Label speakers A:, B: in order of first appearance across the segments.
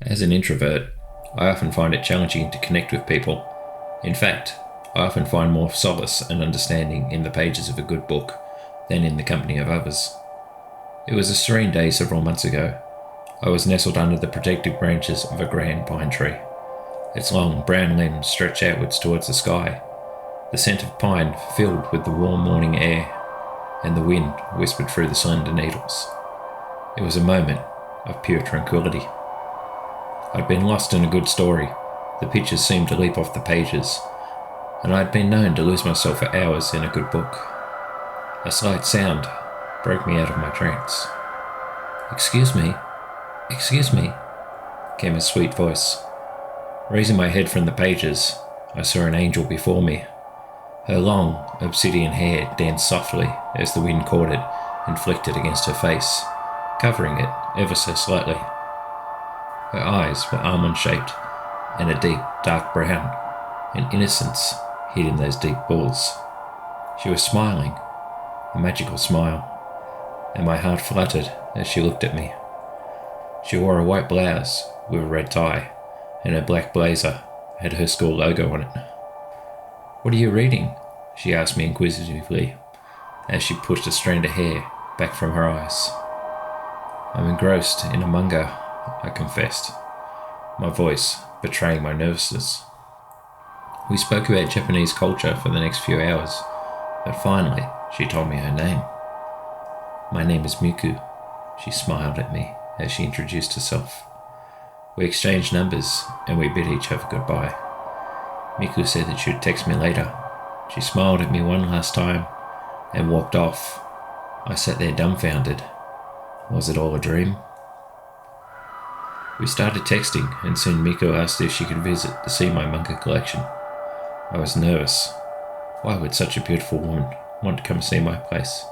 A: As an introvert, I often find it challenging to connect with people. In fact, I often find more solace and understanding in the pages of a good book than in the company of others. It was a serene day several months ago. I was nestled under the protective branches of a grand pine tree. Its long, brown limbs stretched outwards towards the sky. The scent of pine filled with the warm morning air, and the wind whispered through the slender needles. It was a moment of pure tranquility. I'd been lost in a good story. The pictures seemed to leap off the pages, and I'd been known to lose myself for hours in a good book. A slight sound broke me out of my trance. "Excuse me, came a sweet voice. Raising my head from the pages, I saw an angel before me. Her long, obsidian hair danced softly as the wind caught it and flicked it against her face, covering it ever so slightly. Her eyes were almond-shaped and a deep, dark brown, and innocence hid in those deep pools. She was smiling, a magical smile, and my heart fluttered as she looked at me. She wore a white blouse with a red tie, and her black blazer had her school logo on it. "What are you reading?" she asked me inquisitively, as she pushed a strand of hair back from her eyes. "I'm engrossed in a manga," I confessed, my voice betraying my nervousness. We spoke about Japanese culture for the next few hours, but finally she told me her name. "My name is Miku," she smiled at me as she introduced herself. We exchanged numbers and we bid each other goodbye. Miku said that she would text me later. She smiled at me one last time and walked off. I sat there dumbfounded. Was it all a dream? We started texting, and soon Miku asked if she could visit to see my manga collection. I was nervous. Why would such a beautiful woman want to come see my place?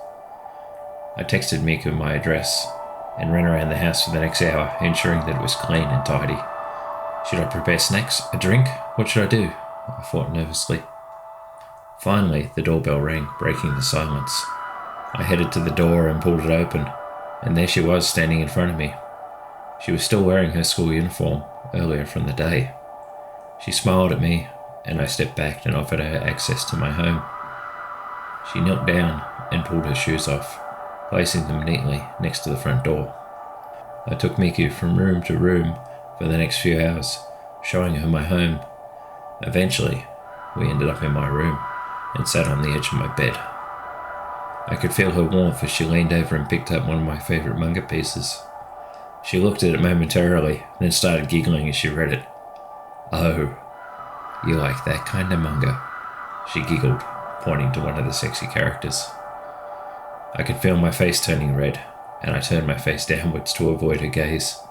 A: I texted Miku my address and ran around the house for the next hour, ensuring that it was clean and tidy. Should I prepare snacks? A drink? What should I do? I thought nervously. Finally, the doorbell rang, breaking the silence. I headed to the door and pulled it open, and there she was standing in front of me. She was still wearing her school uniform earlier from the day. She smiled at me, and I stepped back and offered her access to my home. She knelt down and pulled her shoes off, placing them neatly next to the front door. I took Miku from room to room for the next few hours, showing her my home. Eventually, we ended up in my room and sat on the edge of my bed. I could feel her warmth as she leaned over and picked up one of my favourite manga pieces. She looked at it momentarily, then started giggling as she read it. "Oh, you like that kind of manga?" she giggled, pointing to one of the sexy characters. I could feel my face turning red, and I turned my face downwards to avoid her gaze.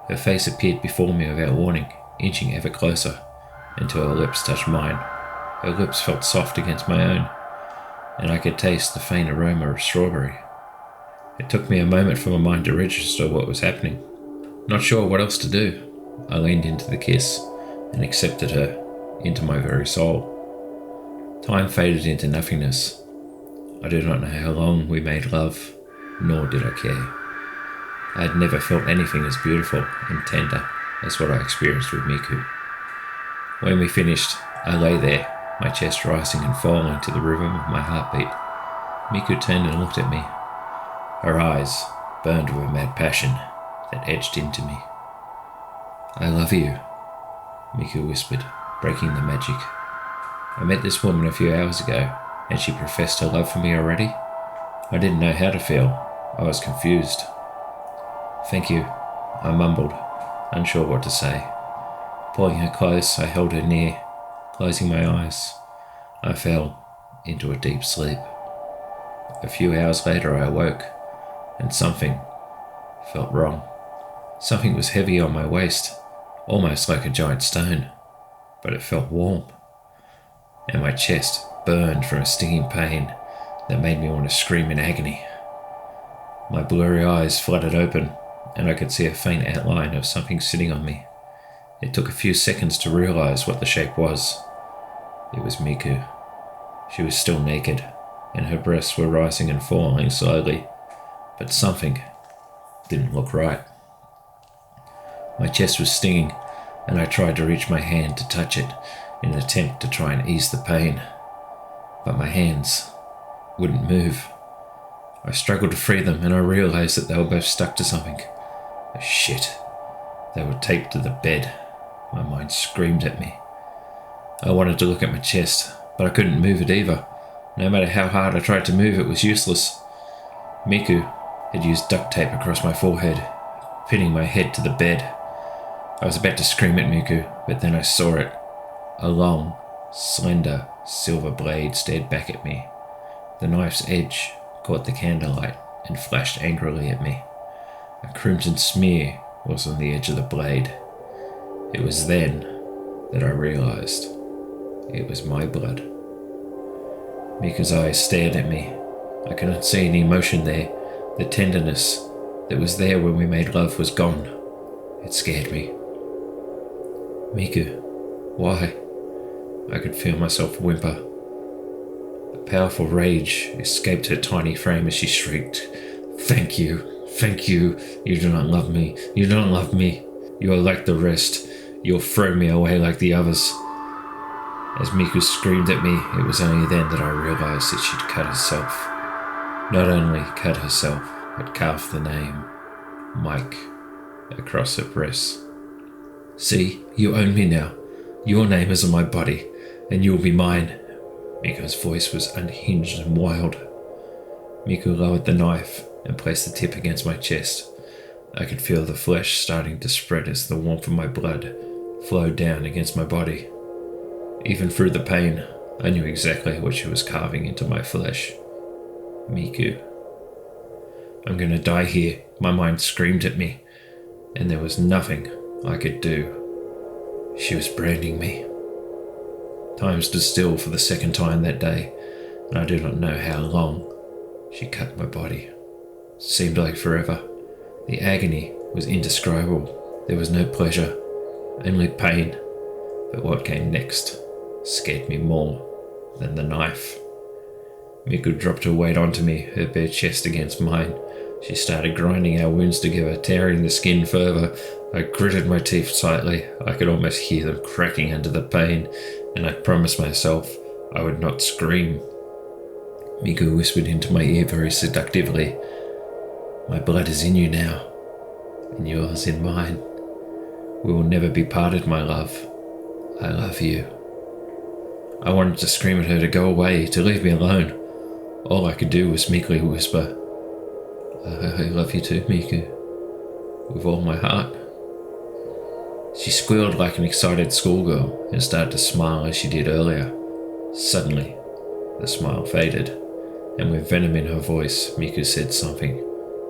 A: Her face appeared before me without warning, inching ever closer, until her lips touched mine. Her lips felt soft against my own, and I could taste the faint aroma of strawberry. It took me a moment for my mind to register what was happening. Not sure what else to do, I leaned into the kiss and accepted her into my very soul. Time faded into nothingness. I do not know how long we made love, nor did I care. I had never felt anything as beautiful and tender as what I experienced with Miku. When we finished, I lay there, my chest rising and falling to the rhythm of my heartbeat. Miku turned and looked at me. Her eyes burned with a mad passion that edged into me. "I love you," Miku whispered, breaking the magic. I met this woman a few hours ago, and she professed her love for me already? I didn't know how to feel. I was confused. "Thank you," I mumbled, unsure what to say. Pulling her close, I held her near. Closing my eyes, I fell into a deep sleep. A few hours later I awoke, and something felt wrong. Something was heavy on my waist, almost like a giant stone, but it felt warm, and my chest burned from a stinging pain that made me want to scream in agony. My blurry eyes flooded open, and I could see a faint outline of something sitting on me. It took a few seconds to realize what the shape was. It was Miku. She was still naked, and her breasts were rising and falling slowly, but something didn't look right. My chest was stinging, and I tried to reach my hand to touch it in an attempt to try and ease the pain. But my hands wouldn't move. I struggled to free them, and I realised that they were both stuck to something. Oh, shit. They were taped to the bed. My mind screamed at me. I wanted to look at my chest, but I couldn't move it either. No matter how hard I tried to move, it was useless. Miku had used duct tape across my forehead, pinning my head to the bed. I was about to scream at Miku, but then I saw it. A long, slender, silver blade stared back at me. The knife's edge caught the candlelight and flashed angrily at me. A crimson smear was on the edge of the blade. It was then that I realised it was my blood. Miku's eyes stared at me. I could not see any emotion there. The tenderness that was there when we made love was gone. It scared me. Miku, why? I could feel myself whimper. A powerful rage escaped her tiny frame as she shrieked, "Thank you, thank you. You do not love me. You don't love me. You are like the rest. You'll throw me away like the others." As Miku screamed at me, it was only then that I realised that she'd cut herself. Not only cut herself, but carved the name, Mike, across her breast. "See, you own me now. Your name is on my body, and you will be mine." Miku's voice was unhinged and wild. Miku lowered the knife and placed the tip against my chest. I could feel the flesh starting to spread as the warmth of my blood flowed down against my body. Even through the pain, I knew exactly what she was carving into my flesh. Miku. "I'm gonna die here," my mind screamed at me, and there was nothing I could do. She was branding me. Time stood still for the second time that day, and I do not know how long she cut my body. It seemed like forever. The agony was indescribable. There was no pleasure, only pain. But what came next scared me more than the knife. Miku dropped her weight onto me, her bare chest against mine. She started grinding our wounds together, tearing the skin further. I gritted my teeth tightly. I could almost hear them cracking under the pain, and I promised myself I would not scream. Miku whispered into my ear very seductively, "My blood is in you now, and yours in mine. We will never be parted, my love. I love you." I wanted to scream at her to go away, to leave me alone. All I could do was meekly whisper, I love you too, Miku, with all my heart." She squealed like an excited schoolgirl and started to smile as she did earlier. Suddenly, the smile faded, and with venom in her voice, Miku said something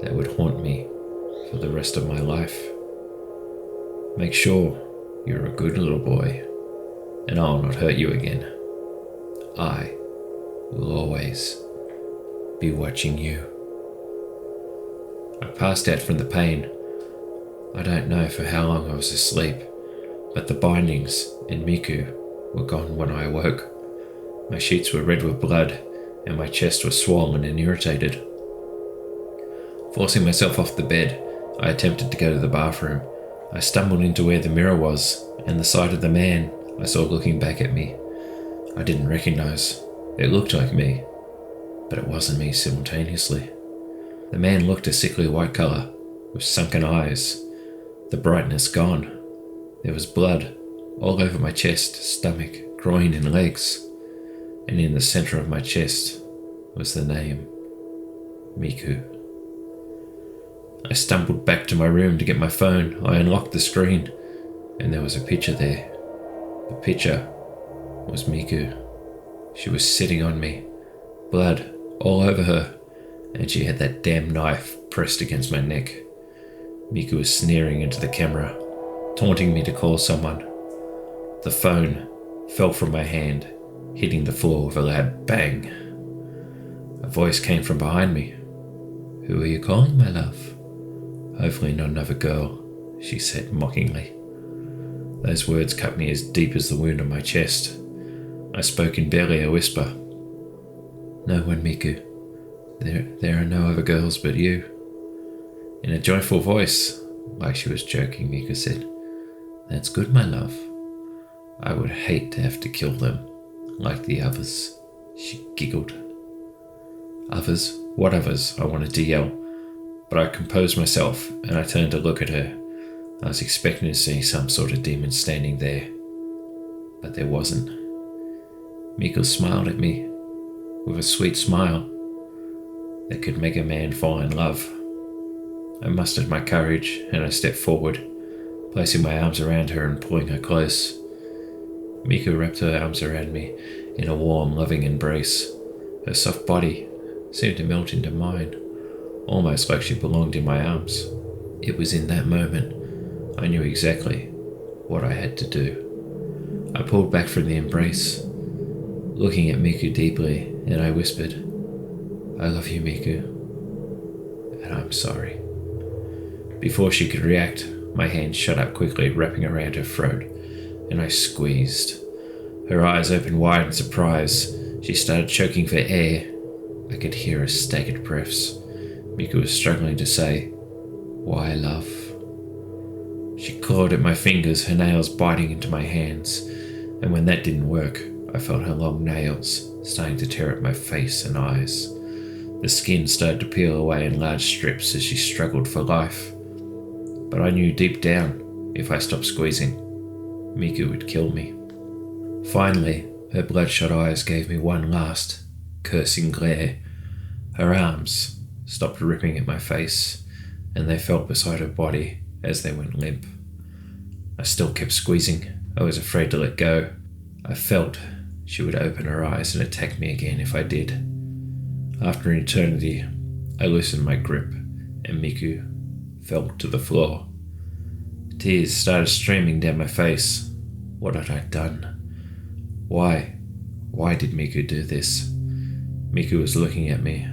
A: that would haunt me for the rest of my life. "Make sure you're a good little boy, and I'll not hurt you again. I will always be watching you." I passed out from the pain. I don't know for how long I was asleep, but the bindings in Miku were gone when I awoke. My sheets were red with blood, and my chest was swollen and irritated. Forcing myself off the bed, I attempted to go to the bathroom. I stumbled into where the mirror was, and the sight of the man I saw looking back at me, I didn't recognize. It looked like me, but it wasn't me simultaneously. The man looked a sickly white colour, with sunken eyes, the brightness gone. There was blood all over my chest, stomach, groin and legs, and in the centre of my chest was the name, Miku. I stumbled back to my room to get my phone. I unlocked the screen, and there was a picture there. The picture was Miku. She was sitting on me, blood all over her, and she had that damn knife pressed against my neck. Miku was sneering into the camera, taunting me to call someone. The phone fell from my hand, hitting the floor with a loud bang. A voice came from behind me. "Who are you calling, my love?" "Hopefully not another girl," she said mockingly. Those words cut me as deep as the wound on my chest. I spoke in barely a whisper. "No one, Miku. There are no other girls but you." In a joyful voice, like she was joking, Miku said. That's good, my love. I would hate to have to kill them, like the others. She giggled. Others? What others? I wanted to yell, but I composed myself and I turned to look at her. I was expecting to see some sort of demon standing there, but there wasn't. Miku smiled at me with a sweet smile that could make a man fall in love. I mustered my courage and I stepped forward, placing my arms around her and pulling her close. Miku wrapped her arms around me in a warm, loving embrace. Her soft body seemed to melt into mine, almost like she belonged in my arms. It was in that moment I knew exactly what I had to do. I pulled back from the embrace, looking at Miku deeply, and I whispered, I love you, Miku, and I'm sorry. Before she could react, my hand shot up quickly, wrapping around her throat, and I squeezed. Her eyes opened wide in surprise. She started choking for air. I could hear her staggered breaths. Miku was struggling to say, why, love? She clawed at my fingers, her nails biting into my hands, and when that didn't work, I felt her long nails starting to tear at my face and eyes. The skin started to peel away in large strips as she struggled for life. But I knew deep down, if I stopped squeezing, Miku would kill me. Finally, her bloodshot eyes gave me one last, cursing glare. Her arms stopped ripping at my face, and they felt beside her body as they went limp. I still kept squeezing. I was afraid to let go. I felt she would open her eyes and attack me again if I did. After an eternity, I loosened my grip, and Miku fell to the floor. Tears started streaming down my face. What had I done? Why? Why did Miku do this? Miku was looking at me,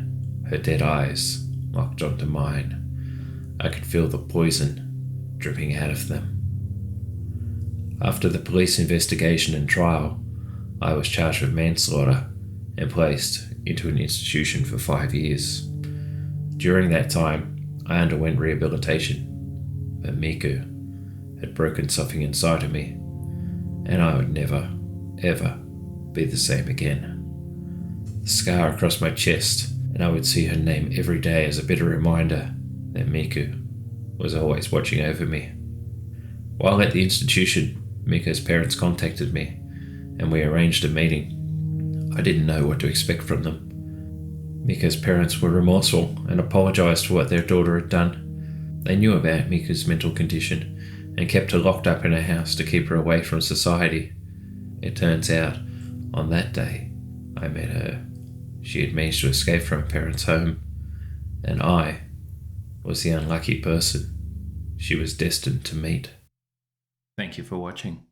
A: her dead eyes locked onto mine. I could feel the poison dripping out of them. After the police investigation and trial, I was charged with manslaughter and placed into an institution for 5 years. During that time, I underwent rehabilitation, but Miku had broken something inside of me, and I would never, ever be the same again. The scar across my chest, and I would see her name every day as a bitter reminder that Miku was always watching over me. While at the institution, Miku's parents contacted me, and we arranged a meeting. I didn't know what to expect from them. Miku's parents were remorseful and apologized for what their daughter had done. They knew about Miku's mental condition and kept her locked up in a house to keep her away from society. It turns out, on that day, I met her. She had managed to escape from her parents' home, and I was the unlucky person she was destined to meet. Thank you for watching.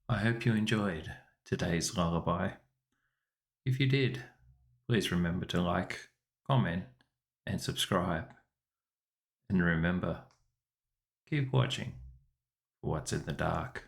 A: I hope you enjoyed today's lullaby. If you did, please remember to like, comment, and subscribe. And remember, keep watching for what's in the dark.